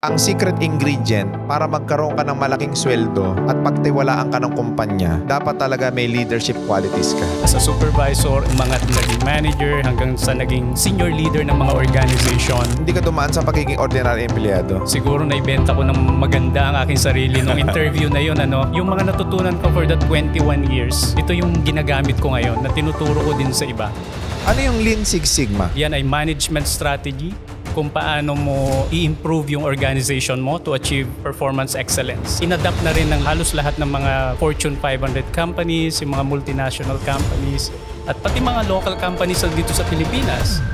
Ang secret ingredient para magkaroon ka ng malaking sweldo at pagtiwalaan ka ng kumpanya, dapat talaga may leadership qualities ka. Sa supervisor, mga naging manager, hanggang sa naging senior leader ng mga organization. Hindi ka dumaan sa pagiging ordinary empleyado. Siguro naibenta ko ng maganda ang aking sarili nung interview na yun. Yung mga natutunan ko for the 21 years, ito yung ginagamit ko ngayon na tinuturo ko din sa iba. Ano yung Lean Six Sigma? Yan ay management strategy, kung paano mo i-improve yung organization mo to achieve performance excellence. Inadapt na rin ng halos lahat ng mga Fortune 500 companies, yung mga multinational companies, at pati mga local companies dito sa Pilipinas.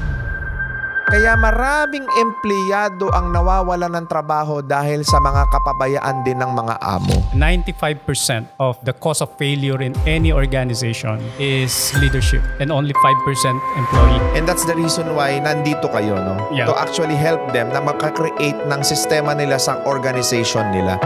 Kaya maraming empleyado ang nawawala ng trabaho dahil sa mga kapabayaan din ng mga amo. 95% of the cause of failure in any organization is leadership and only 5% employee. And that's the reason why nandito kayo, no? Yeah. To actually help them na makakreate ng sistema nila sa organization nila.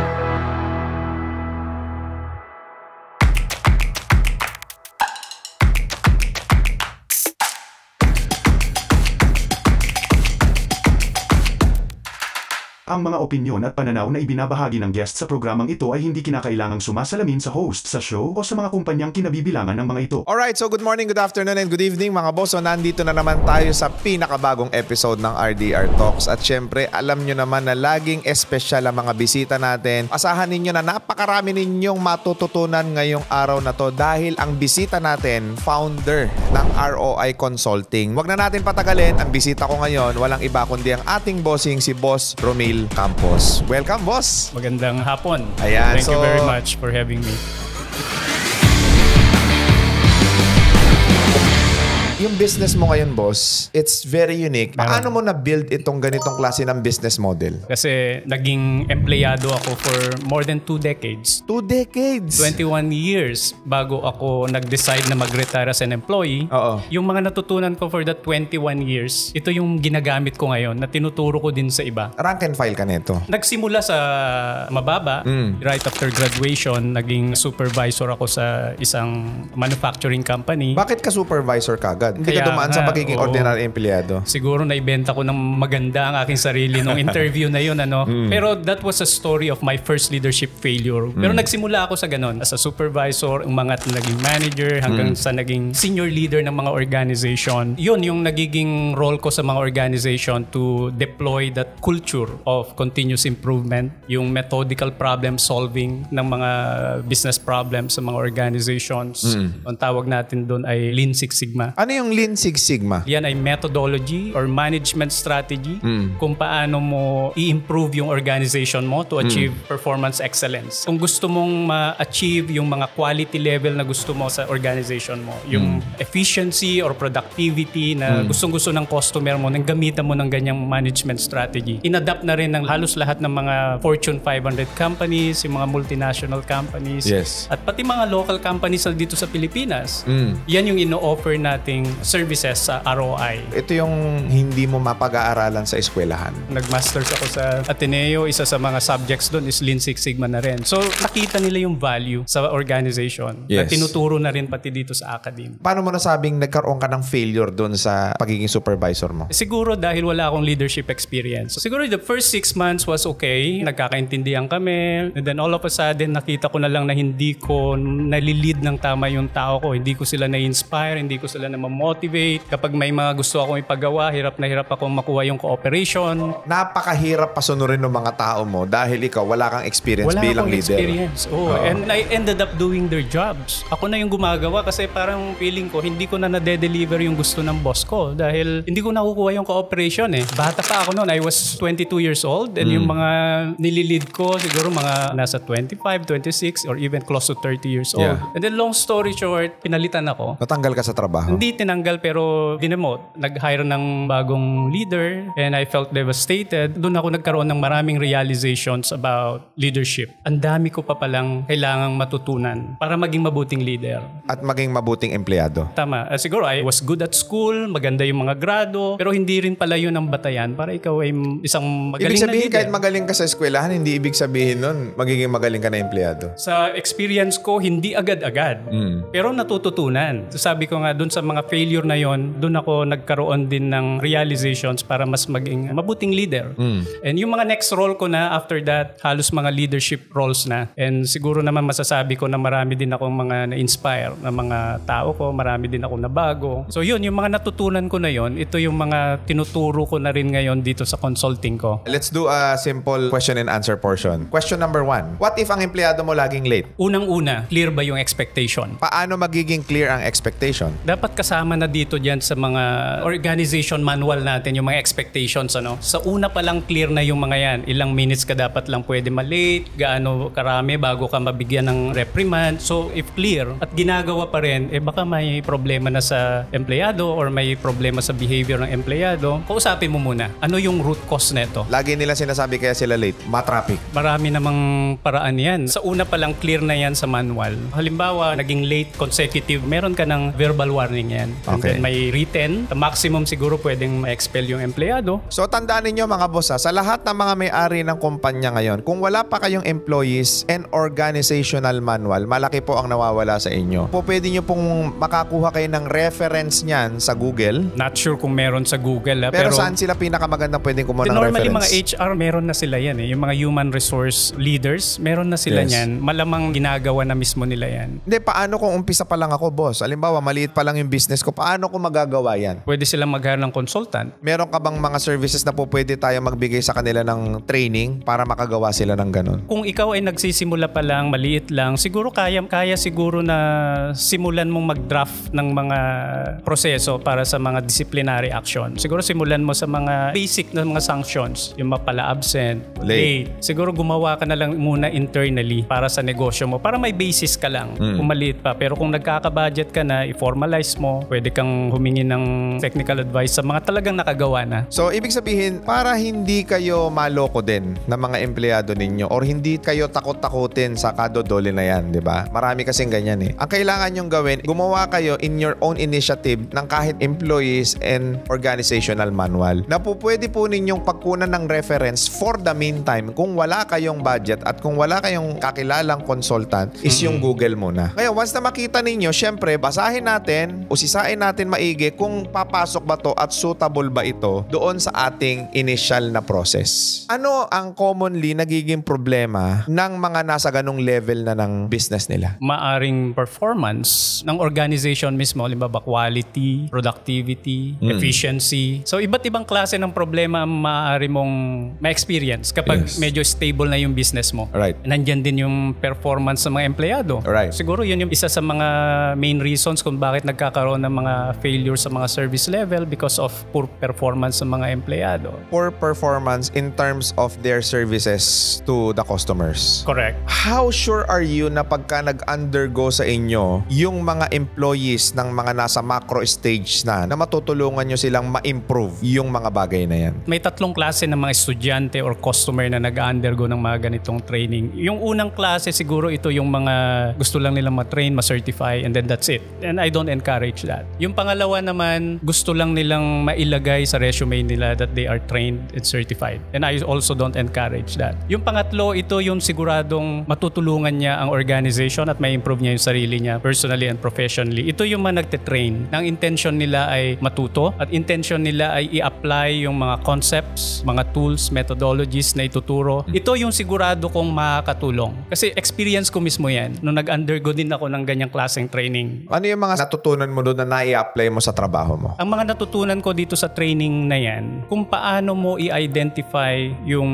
Ang mga opinyon at pananaw na ibinabahagi ng guest sa programang ito ay hindi kinakailangang sumasalamin sa host sa show o sa mga kumpanyang kinabibilangan ng mga ito. Alright, so good morning, good afternoon, and good evening mga boss. So nandito na naman tayo sa pinakabagong episode ng RDR Talks. At syempre, alam nyo naman na laging espesyal ang mga bisita natin. Asahan ninyo na napakarami ninyong matututunan ngayong araw na to dahil ang bisita natin, founder ng ROI Consulting. Wag na natin patagalin, ang bisita ko ngayon, walang iba kundi ang ating bossing, si Boss Romil Campos. Welcome, boss! Magandang hapon. Ayan, Thank you very much for having me. Yung business mo ngayon, boss, it's very unique. Paano mo na-build itong ganitong klase ng business model? Kasi naging empleyado ako for more than 2 decades. 2 decades? 21 years bago ako nag-decide na mag-retire as an employee. Oo. Yung mga natutunan ko for the 21 years, ito yung ginagamit ko ngayon na tinuturo ko din sa iba. Rank and file ka nito. Nagsimula sa mababa. Right after graduation, naging supervisor ako sa isang manufacturing company. Bakit ka supervisor kagad? Hindi ka dumaan sa pagiging ordinary empleyado. Siguro naibenta ko ng maganda ang aking sarili nung interview na yun. Pero that was a story of my first leadership failure. Pero nagsimula ako sa ganun. As a supervisor, umangat na naging manager, hanggang sa naging senior leader ng mga organization. Yun yung nagiging role ko sa mga organization to deploy that culture of continuous improvement, yung methodical problem solving ng mga business problems sa mga organizations. Ang tawag natin doon ay Lean Six Sigma. Ano yung Lean Six Sigma? Yan ay methodology or management strategy kung paano mo i-improve yung organization mo to achieve performance excellence. Kung gusto mong ma-achieve yung mga quality level na gusto mo sa organization mo, yung efficiency or productivity na gustong-gusto ng customer mo, nang gamitan mo ng ganyang management strategy. Inadapt na rin ng halos lahat ng mga Fortune 500 companies, yung mga multinational companies, at pati mga local companies dito sa Pilipinas. Yan yung ino-offer nating services sa ROI. Ito yung hindi mo mapag-aaralan sa eskwelahan. Nag-masters ako sa Ateneo. Isa sa mga subjects doon is Lean Six Sigma na rin. So, nakita nila yung value sa organization na tinuturo na rin pati dito sa academy. Paano mo nasabing nagkaroon ka ng failure doon sa pagiging supervisor mo? Siguro dahil wala akong leadership experience. So, siguro the first 6 months was okay. Nagkakaintindihan kami. And then all of a sudden, nakita ko na lang na hindi ko nalilid ng tama yung tao ko. Hindi ko sila na-inspire. Hindi ko sila na-motivate. Kapag may mga gusto akong ipagawa, hirap na hirap akong makuha yung cooperation. Napakahirap pasunurin ng mga tao mo dahil ikaw wala kang experience bilang leader. Experience. And I ended up doing their jobs. Ako na yung gumagawa kasi parang feeling ko hindi ko na nade-deliver yung gusto ng boss ko dahil hindi ko nakukuha yung cooperation eh. Bata pa ako noon. I was 22 years old and yung mga nililid ko siguro mga nasa 25, 26 or even close to 30 years old. And then long story short, pinalitan ako. Natanggal ka sa trabaho? Hindi tinanggal pero dinemote. Nag-hire ng bagong leader and I felt devastated. Doon ako nagkaroon ng maraming realizations about leadership. Ang dami ko pa palang kailangang matutunan para maging mabuting leader. At maging mabuting empleyado. Tama. Siguro I was good at school, maganda yung mga grado, pero hindi rin pala yun ang batayan para ikaw ay isang magaling ibig sabihin, na leader. kahit magaling ka sa eskwelahan, hindi ibig sabihin nun magiging magaling ka na empleyado. Sa experience ko, hindi agad-agad. Pero natututunan. Sabi ko nga doon sa mga failure na yon, doon ako nagkaroon din ng realizations para mas maging mabuting leader. And yung mga next role ko na after that, halos mga leadership roles na. And siguro naman masasabi ko na marami din akong mga na-inspire na mga tao ko, marami din akong nabago. So yun, yung mga natutunan ko na yon, ito yung mga tinuturo ko na rin ngayon dito sa consulting ko. Let's do a simple question and answer portion. Question number 1. What if ang empleyado mo laging late? Unang-una, clear ba yung expectation? Paano magiging clear ang expectation? Dapat kasama na dito dyan sa mga organization manual natin, yung mga expectations. Sa una pa lang clear na yung mga yan. Ilang minutes ka dapat lang pwede malate, gaano karami bago ka mabigyan ng reprimand. So if clear at ginagawa pa rin, baka may problema na sa empleyado or may problema sa behavior ng empleyado. Kausapin mo muna, ano yung root cause nito? Lagi nila sinasabi kaya sila late, matraffic. Marami namang paraan yan. Sa una pa lang clear na yan sa manual. Halimbawa, naging late consecutive, meron ka ng verbal warning yan. And Okay. then may written. The maximum siguro pwedeng ma-expel yung empleyado. So tandaan ninyo mga boss, sa lahat ng mga may-ari ng kumpanya ngayon, kung wala pa kayong employees and organizational manual, malaki po ang nawawala sa inyo. Pwede nyo pong makakuha kayo ng reference niyan sa Google. Not sure kung meron sa Google. Pero saan sila pinakamagandang pwedeng kumuha ng normally reference? mga HR, meron na sila yan. Yung mga human resource leaders, meron na sila Yes. yan. Malamang ginagawa na mismo nila yan. Hindi, paano kung umpisa pa lang ako, boss? Halimbawa, maliit pa lang yung business ko. Paano ko magagawa yan? Pwede silang mag-hire ng consultant. Meron ka bang mga services na po pwede tayo magbigay sa kanila ng training para makagawa sila ng ganun? Kung ikaw ay nagsisimula pa lang, maliit lang, siguro kaya siguro na simulan mong mag-draft ng mga proseso para sa mga disciplinary action. Siguro simulan mo sa mga basic na mga sanctions, yung mapala absent, late. Siguro gumawa ka na lang muna internally para sa negosyo mo, para may basis ka lang kung maliit pa. Pero kung nagkaka-budget ka na, i-formalize mo, pwede kang humingi ng technical advice sa mga talagang nakagawa na. So, ibig sabihin, para hindi kayo maloko din ng mga empleyado ninyo or hindi kayo takot-takutin sa kadodole na yan, di ba? Marami kasing ganyan eh. Ang kailangan nyong gawin, gumawa kayo in your own initiative ng kahit employees and organizational manual na po pwede po ninyong pagkunan ng reference for the meantime kung wala kayong budget at kung wala kayong kakilalang consultant is yung Google muna. Ngayon, once na makita ninyo, syempre, basahin natin, usisain natin maigi kung papasok ba to at suitable ba ito doon sa ating initial na process. Ano ang commonly nagiging problema ng mga nasa ganong level na ng business nila? Maaring performance ng organization mismo, halimbawa quality, productivity, efficiency. So iba't ibang klase ng problema ang maaari mong ma-experience kapag medyo stable na yung business mo. Right. Nandyan din yung performance ng mga empleyado. Right. Siguro yun yung isa sa mga main reasons kung bakit nagkakaroon ng mga failure sa mga service level because of poor performance ng mga empleyado. Poor performance in terms of their services to the customers. Correct. How sure are you na pagka nag-undergo sa inyo yung mga employees ng mga nasa macro stage na matutulungan nyo silang ma-improve yung mga bagay na yan? May tatlong klase ng mga estudyante or customer na nag-undergo ng mga ganitong training. Yung unang klase siguro ito yung mga gusto lang nilang ma-train, ma-certify, and then that's it. And I don't encourage that. Yung pangalawa naman, gusto lang nilang mailagay sa resume nila that they are trained and certified. And I also don't encourage that. Yung pangatlo, ito yung siguradong matutulungan niya ang organization at may improve niya yung sarili niya personally and professionally. Ito yung mga nagte-train. Ang intention nila ay matuto at intention nila ay i-apply yung mga concepts, mga tools, methodologies na ituturo. Ito yung sigurado kong makakatulong. Kasi experience ko mismo yan. Nung nag-undergo din ako ng ganyang klaseng training. Ano yung mga natutunan mo doon na nai-apply mo sa trabaho mo? Ang mga natutunan ko dito sa training na yan, kung paano mo i-identify yung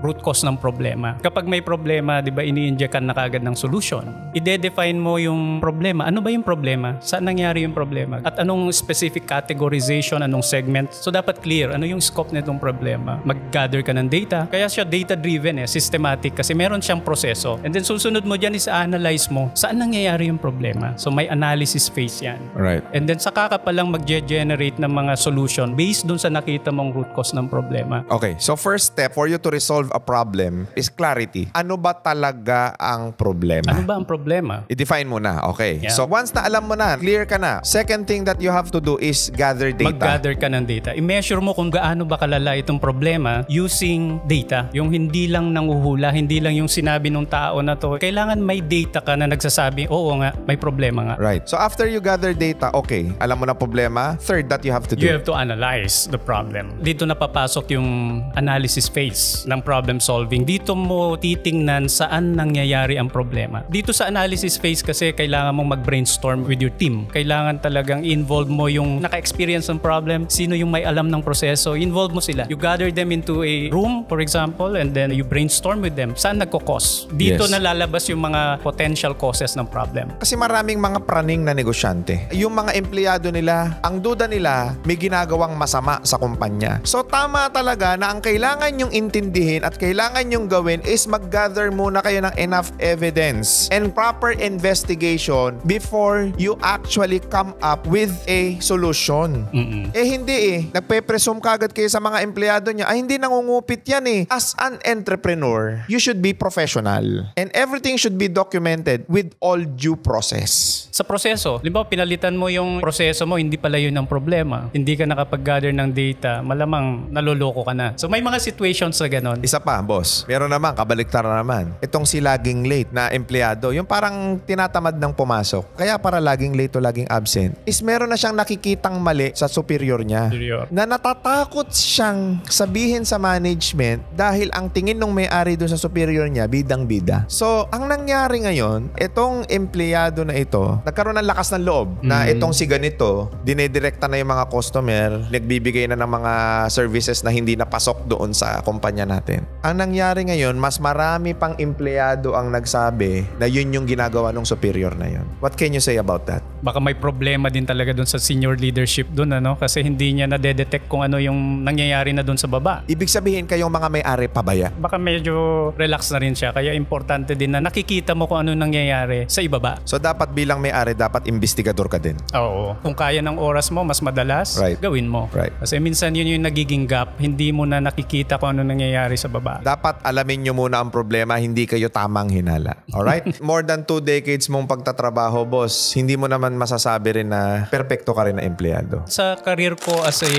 root cause ng problema. Kapag may problema, di ba, ini-injectan na kagad ng solution. I-define mo yung problema. Ano ba yung problema? Saan nangyari yung problema? At anong specific categorization, anong segment? So dapat clear, ano yung scope nitong problema? Mag-gather ka ng data. Kaya siya data-driven systematic kasi meron siyang proseso. And then susunod mo dyan is analyze mo, saan nangyayari yung problema? So may analysis phase yan. Right. And then saka ka palang mag-generate ng mga solution based dun sa nakita mong root cause ng problema. Okay, so first step for you to resolve a problem is clarity. Ano ba talaga ang problema? Ano ba ang problema? I-define mo na. Okay. Yeah. So once na alam mo na, clear ka na. Second thing that you have to do is gather data. Mag-gather ka ng data. I-measure mo kung gaano ba kalala itong problema using data. Yung hindi lang nanguhula, hindi lang yung sinabi ng tao na to. Kailangan may data ka na nagsasabi, oo nga, may problema nga. Right. So after you gather data, Okay, alam mo na problema. Third that you have to do. You have to analyze the problem. Dito na papasok yung analysis phase ng problem solving. Dito mo titingnan saan nangyayari ang problema. Dito sa analysis phase kasi kailangan mong mag-brainstorm with your team. Kailangan talagang involve mo yung naka-experience ng problem, sino yung may alam ng proseso, involve mo sila. You gather them into a room, for example, and then you brainstorm with them. Saan nagkakos? Dito Yes. na lalabas yung mga potential causes ng problem. Kasi maraming mga praning na negosyante. Yung mga empleyado nila, ang duda nila, may ginagawang masama sa kumpanya. So tama talaga na ang kailangan nyong intindihin at kailangan nyong gawin is mag-gather muna kayo ng enough evidence and proper investigation before you actually come up with a solution. Hindi Nagpe-presume kagad kayo sa mga empleyado niya, ay hindi nangungupit yan eh. As an entrepreneur, you should be professional and everything should be documented with all due process. Sa proseso, limbawa pinalitan mo yung proseso mo, hindi pala yun ang problema. Hindi ka nakapag-gather ng data, malamang naloloko ka na. So may mga situations na ganon. Isa pa, boss. Meron naman, kabaliktaran naman. Itong si laging late na empleyado, yung parang tinatamad ng pumasok, kaya para laging late o laging absent, is meron na siyang nakikitang mali sa superior niya. Na natatakot siyang sabihin sa management dahil ang tingin ng may-ari doon sa superior niya, bidang-bida. So, ang nangyari ngayon, itong empleyado na ito, nagkaroon ng lakas ng loob na itong si ganito, dinedirekta na yung mga customer, nagbibigay na ng mga services na hindi napasok doon sa kumpanya natin. Ang nangyari ngayon, mas marami pang empleyado ang nagsabi na yun yung ginagawa ng superior na yun. What can you say about that? Baka may problema din talaga doon sa senior leadership doon, ano? Kasi hindi niya na-detect kung ano yung nangyayari na doon sa baba. Ibig sabihin kayong mga may-ari pabaya. Baka medyo relax na rin siya. Kaya importante din na nakikita mo kung ano nangyayari sa ibaba. So dapat bilang may-ari, dapat investigador ka din. Oo. Kung kaya ng oras mo, mas madalas, Right. gawin mo. Right. Kasi minsan yun yung nagiging gap. Hindi mo na nakikita kung ano nangyayari sa baba. Dapat alamin nyo muna ang problema, hindi kayo tamang hinala. Alright? More than 2 decades mong pagtatrabaho, boss, hindi mo naman masasabi rin na perfecto ka rin na empleyado. Sa career ko as a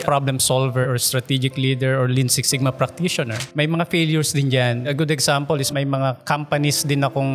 problem solver or strategic leader or Lean Six Sigma practitioner, may mga failures din dyan. A good example is may mga companies din akong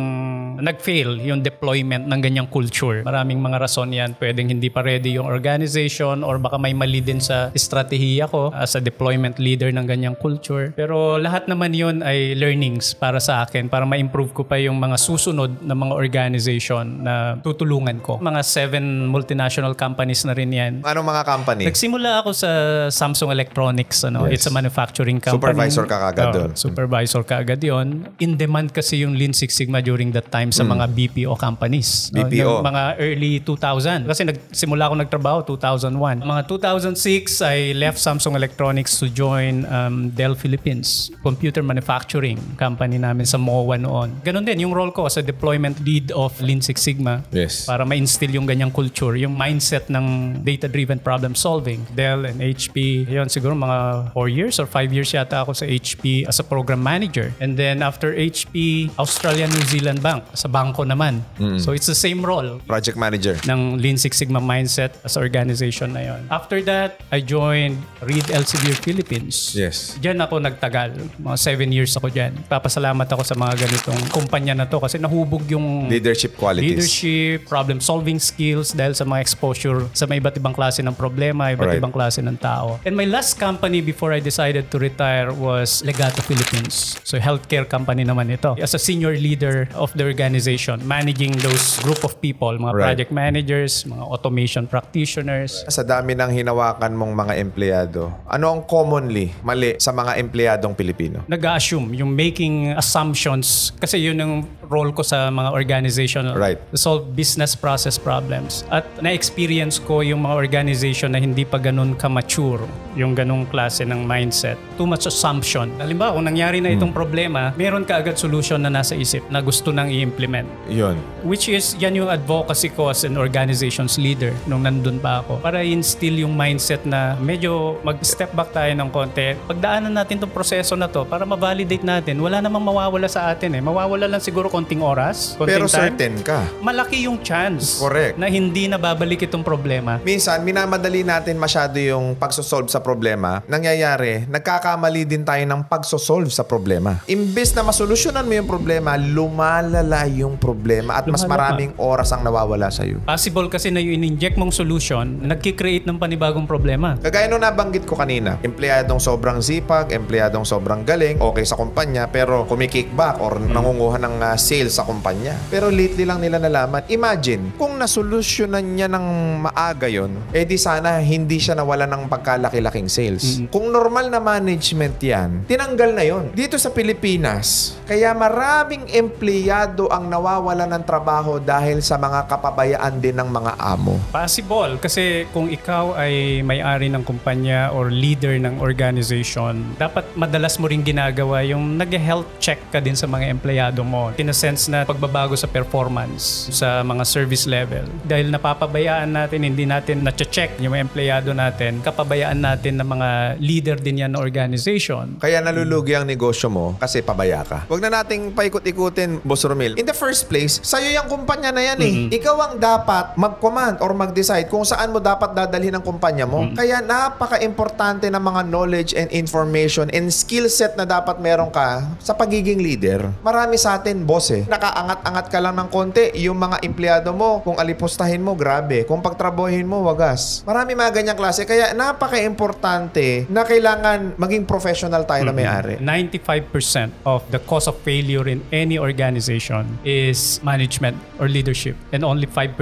nag-fail yung deployment ng ganyang culture. Maraming mga rason yan. Pwedeng hindi pa ready yung organization or baka may mali din sa estratehiya ko as a deployment leader ng ganyang culture. Pero lahat naman yun ay learnings para sa akin para ma-improve ko pa yung mga susunod na mga organization na tutulungan ko. Mga 7 multinational companies na rin yan. Anong mga company? Nagsimula ako sa Samsung Electronics. Yes. It's a manufacturing company. Supervisor ka kagad doon. Supervisor ka agad yun. In demand kasi yung Lean Six Sigma during that time sa mga BPO companies. BPO. Yung mga early 2000. Kasi nagsimula ako nagtrabaho 2001. Mga 2006, I left Samsung Electronics to join Dell Philippines. Computer manufacturing company namin sa MOA noon. Ganon din yung role ko as a deployment lead of Lean Six Sigma. Yes. Para ma-instill yung ganyang culture, yung mindset ng data-driven problem solving. Dell and HP. Yun, siguro mga 4 years or 5 years yata ako sa HP as a program manager. And then after HP, Australia New Zealand Bank. Sa bangko naman. So it's the same role Project manager. ng Lean Six Sigma mindset as organization na yon. After that, I joined Reed Elsevier Philippines. Yes. Diyan ako nagtagal. Mga 7 years ako dyan. Papasalamat ako sa mga ganitong kumpanya na to kasi nahubog yung Leadership qualities. leadership, problem-solving skills dahil sa mga exposure sa may iba't ibang klase ng problema, iba't Right. ibang klase ng tao. And my last company before I decided to retire was Legato Philippines. So healthcare company naman ito. As a senior leader of the organization, managing those group of people, mga Right. project managers, mga automation practitioners. Sa dami ng hinawakan mong mga empleyado, ano ang commonly mali sa mga empleyadong Pilipino? Nag-assume, yung making assumptions, kasi yun ang role ko sa mga organization Right. to solve business process problems. At na-experience ko yung mga organization na hindi pa ganun ka-mature, yung ganung klase ng mindset. Too much assumption. Halimbawa, kung nangyari na itong problema, meron ka agad solution na nasa isip na gusto nang i-implement. Yun. Which is, yan yung advocacy ko as an organization's leader nung nandun pa ako. Para instill yung mindset na medyo mag-step back tayo ng konti. Pagdaanan natin itong proseso na to para ma-validate natin. Wala namang mawawala sa atin eh. Mawawala lang siguro konting oras, konting Pero time, certain ka. malaki yung chance Correct. na hindi na babalik itong problema. Minsan, minamadali natin masyado yung pagsosolve sa problema. Nangyayari, nagkakamali din tayo ng pagsosolve sa problema. Imbes na masolusyonan mo yung problema, lumalala yung problema at mas maraming oras ang nawawala sa'yo. Possible kasi na yung in-inject mong solution, nagkikreate ng panibagong problema. Kagaya nung nabanggit ko kanina, empleyadong sobrang sipag, empleyadong sobrang galing, okay sa kumpanya, pero kumikickback or nangunguha ng sales sa kumpanya. Pero lately lang nila nalaman, imagine, kung nasolusyonan niya ng maaga yon, di sana hindi siya nawala ng pagkalaki-laking sales. Kung normal na management yan, tinanggal na yon. Dito sa Pilipinas, kaya maraming empleyado ang nawawala ng trabaho dahil sa mga kapabayaan din ng mga amo. Possible kasi kung ikaw ay may-ari ng kumpanya or leader ng organization, dapat madalas mo rin ginagawa yung nag-health check ka din sa mga empleyado mo. In a sense na pagbabago sa performance sa mga service level. Dahil napapabayaan natin, hindi natin na-check yung mga empleyado natin, kapabayaan natin ng mga leader din yan na organization. Kaya nalulugi ang negosyo mo kasi pabaya ka. Huwag na nating paikot-ikutin, Boss Romil. In the first place, sa'yo yung kumpanya na yan Ikaw ang dapat mag-command or mag-decide kung saan mo dapat dadalhin ang kumpanya mo. Kaya napaka-importante ng mga knowledge and information and skill set na dapat meron ka sa pagiging leader. Marami sa atin, boss nakaangat-angat ka lang ng konti, yung mga empleyado mo, kung alipustahin mo, grabe. Kung pagtrabuhin mo, wagas. Marami mga ganyang klase. Kaya napaka-importante na kailangan maging professional tayo na may-ari. 95% of the cause of failure in any organization is management or leadership and only 5%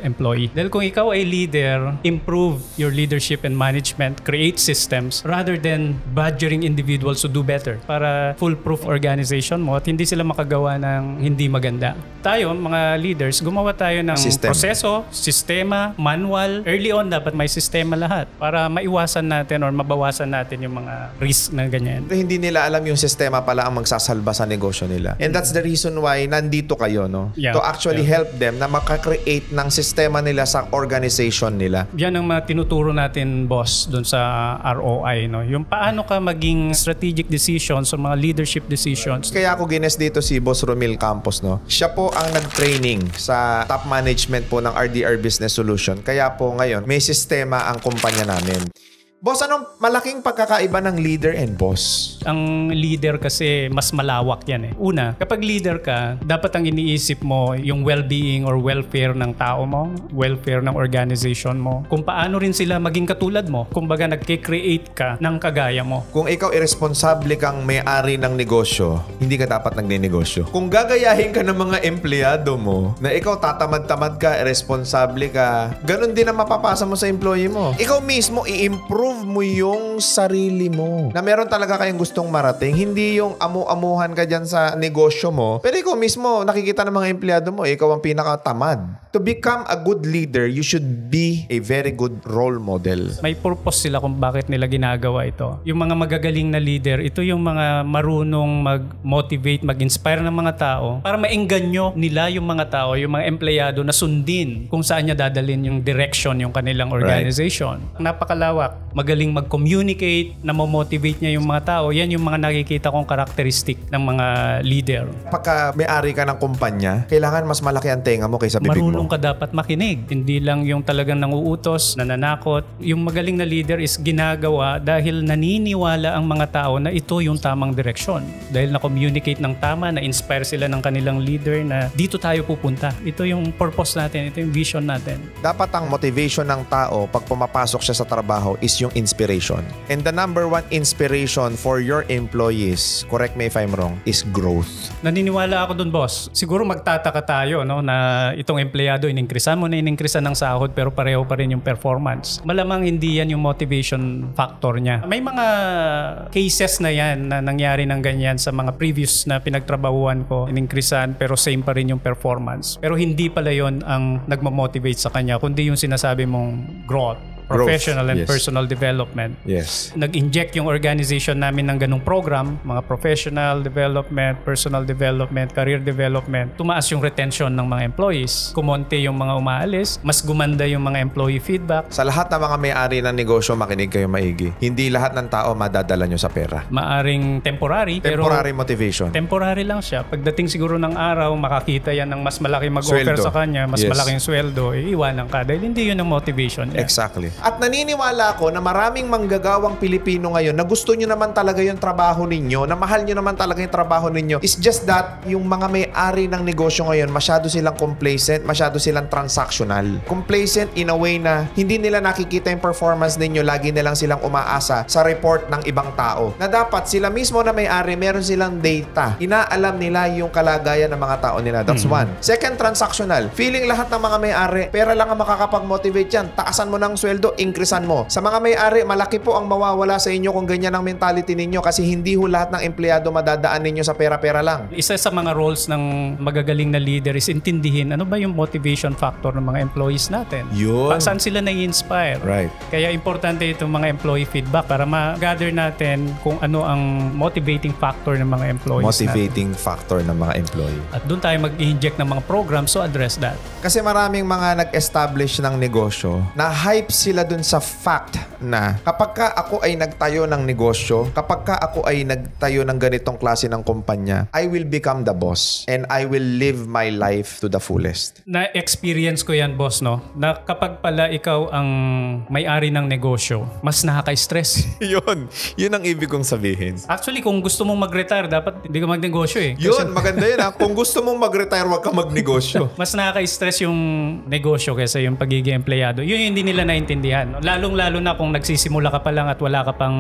employee. Dahil kung ikaw ay leader, improve your leadership and management, create systems rather than badgering individuals to do better para foolproof organization mo at hindi sila makagawa ng hindi maganda. Tayo, mga leaders, gumawa tayo ng proseso, sistema, manual. Early on, dapat may sistema lahat para maiwasan natin or mabawasan natin yung mga risk na ganyan. Pero hindi nila alam yung sistema pala ang magsasalba sa negosyo nila. And that's the reason why nandito kayo, no? Yeah. To actually help them na makakreate ng sistema nila sa organization nila. Yan ang mga tinuturo natin, boss, doon sa ROI, no? Yung paano ka maging strategic decisions o mga leadership decisions. Kaya ako gines dito si Boss Romil Campos, no? Siya po ang nag-training sa top management po ng RDR Business Solution. Kaya po ngayon, may sistema ang kumpanya namin. Boss, anong malaking pagkakaiba ng leader and boss? Ang leader kasi mas malawak yan Una, kapag leader ka, dapat ang iniisip mo yung well-being or welfare ng tao mo, welfare ng organization mo, kung paano rin sila maging katulad mo. Kumbaga nagke-create ka ng kagaya mo. Kung ikaw irresponsible kang may-ari ng negosyo, hindi ka dapat nagnenegosyo. Kung gagayahin ka ng mga empleyado mo, na ikaw tatamad-tamad ka, irresponsible ka, ganun din ang mapapasa mo sa employee mo. Ikaw mismo i-improve mo yung sarili mo. Na meron talaga kayong gustong marating. Hindi yung amu-amuhan ka dyan sa negosyo mo. Pero ikaw mismo, nakikita ng mga empleyado mo, ikaw ang pinakatamad. To become a good leader, you should be a very good role model. May purpose sila kung bakit nila ginagawa ito. Yung mga magagaling na leader, ito yung mga marunong mag-motivate, mag-inspire ng mga tao para maengganyo nila yung mga tao, yung mga empleyado na sundin kung saan niya dadalhin yung direction yung kanilang organization. Napakalawak. Magaling mag-communicate, na motivate niya yung mga tao. Yan yung mga nakikita kong karakteristik ng mga leader. Pagka may-ari ka ng kumpanya, kailangan mas malaki ang tenga mo kaysa bibig mo. Marunong ka dapat makinig. Hindi lang yung talagang nanguutos, nananakot. Yung magaling na leader is ginagawa dahil naniniwala ang mga tao na ito yung tamang direksyon. Dahil na-communicate ng tama, na-inspire sila ng kanilang leader na dito tayo pupunta. Ito yung purpose natin, ito yung vision natin. Dapat ang motivation ng tao pag pumapasok siya sa trabaho is yung inspiration. And the number one inspiration for your employees, correct me if I'm wrong, is growth. Naniniwala ako dun, boss. Siguro magtataka tayo, no, na itong empleyado, iningkrisan mo na iningkrisan ng sahod pero pareho pa rin yung performance. Malamang hindi yan yung motivation factor niya. May mga cases na yan na nangyari ng ganyan sa mga previous na pinagtrabahuan ko. Iningkrisan pero same pa rin yung performance. Pero hindi pala yon ang nagmamotivate sa kanya, kundi yung sinasabi mong growth. professional and Yes. personal development. Yes. Nag-inject yung organization namin ng ganung program, mga professional development, personal development, career development. Tumaas yung retention ng mga employees. Kumonte yung mga umaalis. Mas gumanda yung mga employee feedback. Sa lahat ng mga may-ari ng negosyo, makinig kayo maigi. Hindi lahat ng tao madadala nyo sa pera. Maaring temporary, Temporary motivation. temporary lang siya. Pagdating siguro ng araw, makakita yan ng mas malaki mag-offer Sweldo. sa kanya, mas Yes. malaking sweldo, iiwanan ka dahil hindi yun ang motivation niya. Exactly. At naniniwala ako na maraming manggagawang Pilipino ngayon na gusto nyo naman talaga yung trabaho ninyo, na mahal nyo naman talaga yung trabaho ninyo. It's just that yung mga may-ari ng negosyo ngayon, masyado silang complacent, masyado silang transactional. Complacent in a way na hindi nila nakikita yung performance ninyo, lagi nilang silang umaasa sa report ng ibang tao. Na dapat sila mismo na may-ari, meron silang data. Inaalam nila yung kalagayan ng mga tao nila. That's one. Second, transactional. Feeling lahat ng mga may-ari, pera lang ang makakapag-motivate yan. Taasan mo ng sweldo, increasean mo. Sa mga may-ari, malaki po ang mawawala sa inyo kung ganyan ang mentality ninyo kasi hindi ho lahat ng empleyado madadaan ninyo sa pera-pera lang. Isa sa mga roles ng magagaling na leader is intindihin ano ba yung motivation factor ng mga employees natin. Yun. Saan sila nai-inspire. Right. Kaya importante itong mga employee feedback para ma-gather natin kung ano ang motivating factor ng mga employees natin. Motivating factor ng mga employee. At doon tayo mag-inject ng mga programs to address that. Kasi maraming mga nag-establish ng negosyo na hype sila dun sa fact na kapag ka ako ay nagtayo ng negosyo, kapag ka ako ay nagtayo ng ganitong klase ng kumpanya, I will become the boss and I will live my life to the fullest. Na-experience ko yan, boss, no? Na kapag pala ikaw ang may-ari ng negosyo, mas nakaka-stress. Yun ang ibig kong sabihin. Actually, kung gusto mong mag-retire, dapat hindi ka magnegosyo eh. Yun, maganda yun ha. Kung gusto mong mag-retire, wag ka magnegosyo. Mas nakaka-stress yung negosyo kaysa yung pagiging empleyado. Yun yung hindi nila naintindihan. No? Lalong-lalo na kung nagsisimula ka pa lang at wala ka pang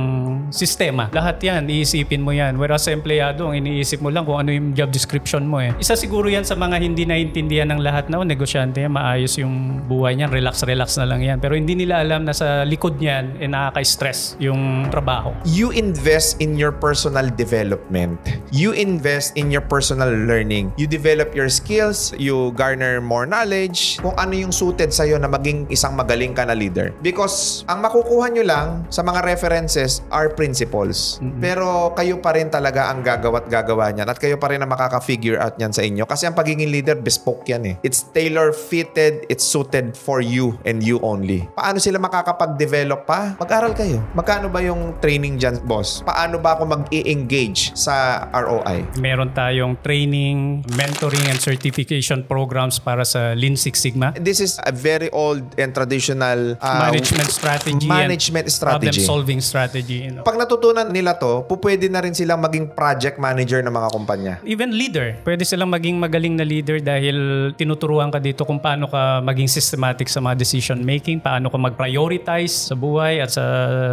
sistema. Lahat yan, iisipin mo yan. Whereas sa empleyado, ang iniisip mo lang kung ano yung job description mo eh. Isa siguro yan sa mga hindi naintindihan ng lahat na negosyante yan, maayos yung buhay niyan, relax na lang yan. Pero hindi nila alam na sa likod niyan, nakaka-stress yung trabaho. You invest in your personal development. You invest in your personal learning. You develop your skills. You garner more knowledge. Kung ano yung suited sa'yo na maging isang magaling ka na leader. Because ang makukuha nyo lang sa mga references are principles. Pero kayo pa rin talaga ang gagawa niyan. At kayo pa rin ang makaka-figure out niyan sa inyo. Kasi ang pagiging leader, bespoke yan eh. It's tailor-fitted. It's suited for you and you only. Paano sila makakapag-develop pa? Mag-aral kayo. Magkano ba yung training dyan, boss? Paano ba ako mag-i-engage sa ROI? Meron tayong training, mentoring, and certification programs para sa Lean Six Sigma. This is a very old and traditional Management strategy management and strategy. problem-solving strategy. You know. Pag natutunan nila to, pwede na rin silang maging project manager ng mga kumpanya. Even leader. Pwede silang maging magaling na leader dahil tinuturuan ka dito kung paano ka maging systematic sa mga decision making, paano ka mag-prioritize sa buhay at sa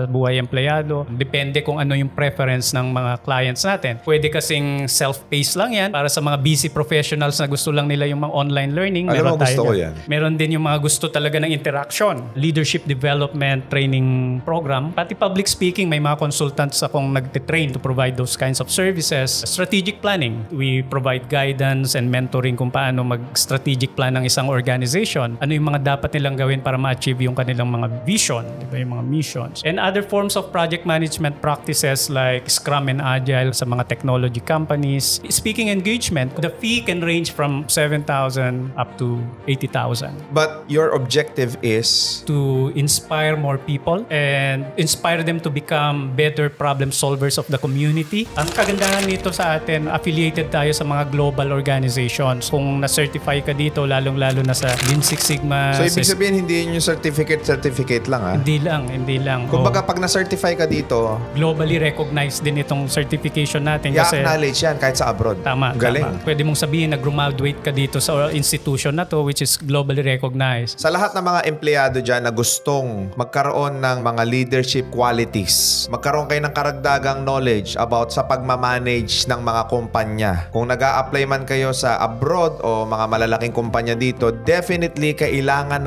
buhay empleyado. Depende kung ano yung preference ng mga clients natin. Pwede kasing self-paced lang yan para sa mga busy professionals na gusto lang nila yung mga online learning. Alam mo, tayo gusto ko dyan. yan. Meron din yung mga gusto talaga ng interaction. Leadership development training program. Pati public speaking, may mga consultants akong nagtitrain to provide those kinds of services. Strategic planning. We provide guidance and mentoring kung paano mag-strategic plan ng isang organization. Ano yung mga dapat nilang gawin para ma-achieve yung kanilang mga vision, diba, yung mga missions. And other forms of project management practices like Scrum and Agile sa mga technology companies. Speaking engagement, the fee can range from 7,000 up to 80,000. But your objective is To inspire more people and inspire them to become better problem solvers of the community. Ang kagandahan nito sa atin, affiliated tayo sa mga global organizations. Kung na-certify ka dito, lalong-lalo na sa Lean Six Sigma. so ibig sabihin hindi yun yung certificate lang ha? Hindi lang. Kumbaga pag na-certify ka dito, Globally recognized din itong certification natin kasi i-acknowledge yan kahit sa abroad. Tama. Galing. Pwede mong sabihin na graduate ka dito sa institution na to which is globally recognized. Sa lahat ng mga empleyado dyan na gustong magkaroon ng mga leadership qualities, magkaroon kayo ng karagdagang knowledge about sa pagmamanage ng mga kumpanya. Kung nag-a-apply man kayo sa abroad o mga malalaking kumpanya dito, definitely kailangan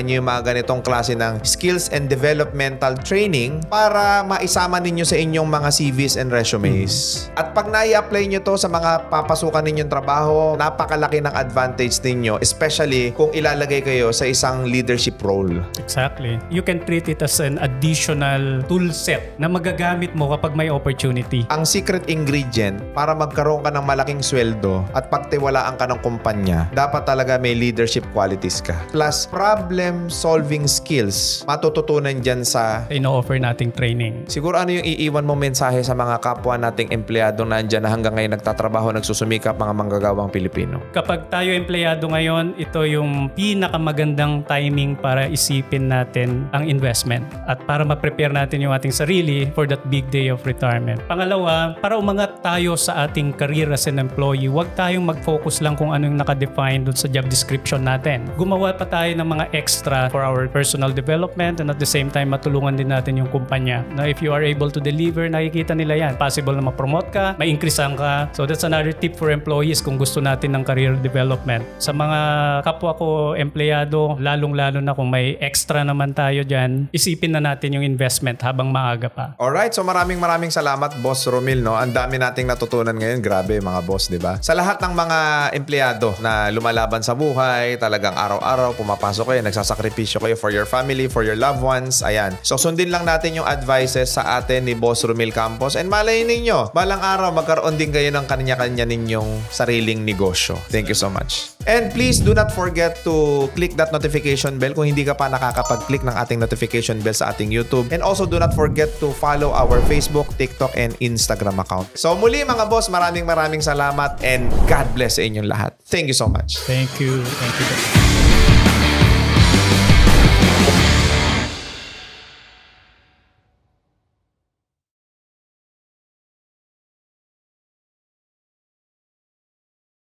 nyo yung mga ganitong klase ng skills and developmental training para maisama ninyo sa inyong mga CVs and resumes. At pag na-i-apply nyo to sa mga papasukan ninyong trabaho, napakalaki ng advantage ninyo, especially kung ilalagay kayo sa isang leadership role. Exactly. You can treat it as an additional tool set na magagamit mo kapag may opportunity. Ang secret ingredient para magkaroon ka ng malaking sweldo at pagtiwalaan ka ng kumpanya, dapat talaga may leadership qualities ka. Plus, problem-solving skills matututunan dyan sa Ino-offer nating training. siguro ano yung iiwan mo mensahe sa mga kapwa nating empleyado na andyan na hanggang ngayon nagtatrabaho, nagsusumikap, mga manggagawang Pilipino? Kapag tayo empleyado ngayon, ito yung pinakamagandang timing para isipin natin ang investment at para ma-prepare natin yung ating sarili for that big day of retirement. Pangalawa, para umangat tayo sa ating career as an employee, huwag tayong mag-focus lang kung ano yung nakadefine doon sa job description natin. Gumawa pa tayo ng mga extra for our personal development and at the same time matulungan din natin yung kumpanya. Na if you are able to deliver, nakikita nila yan. Possible na ma-promote ka, ma-increasean ka. So that's another tip for employees kung gusto natin ng career development. Sa mga kapwa ko empleyado, lalong-lalo na kung may extra naman tayo dyan, isipin na natin yung investment habang maaga pa. Alright, so maraming salamat Boss Romil, no? Ang dami nating natutunan ngayon. Grabe mga boss, di ba? Sa lahat ng mga empleyado na lumalaban sa buhay, talagang araw-araw pumapasok kayo, nagsasakripisyo kayo for your family, for your loved ones. Ayan. So sundin lang natin yung advices sa atin ni Boss Romil Campos and malay ninyo, balang araw magkaroon din kayo ng kanya-kanya ninyong sariling negosyo. Thank you so much. And please do not forget to click that notification bell kung hindi ka pa nakakapag-click ng ating notification bell sa ating YouTube. And also do not forget to follow our Facebook, TikTok, and Instagram account. So muli mga boss, maraming salamat and God bless sa inyong lahat. Thank you so much. Thank you. Thank you.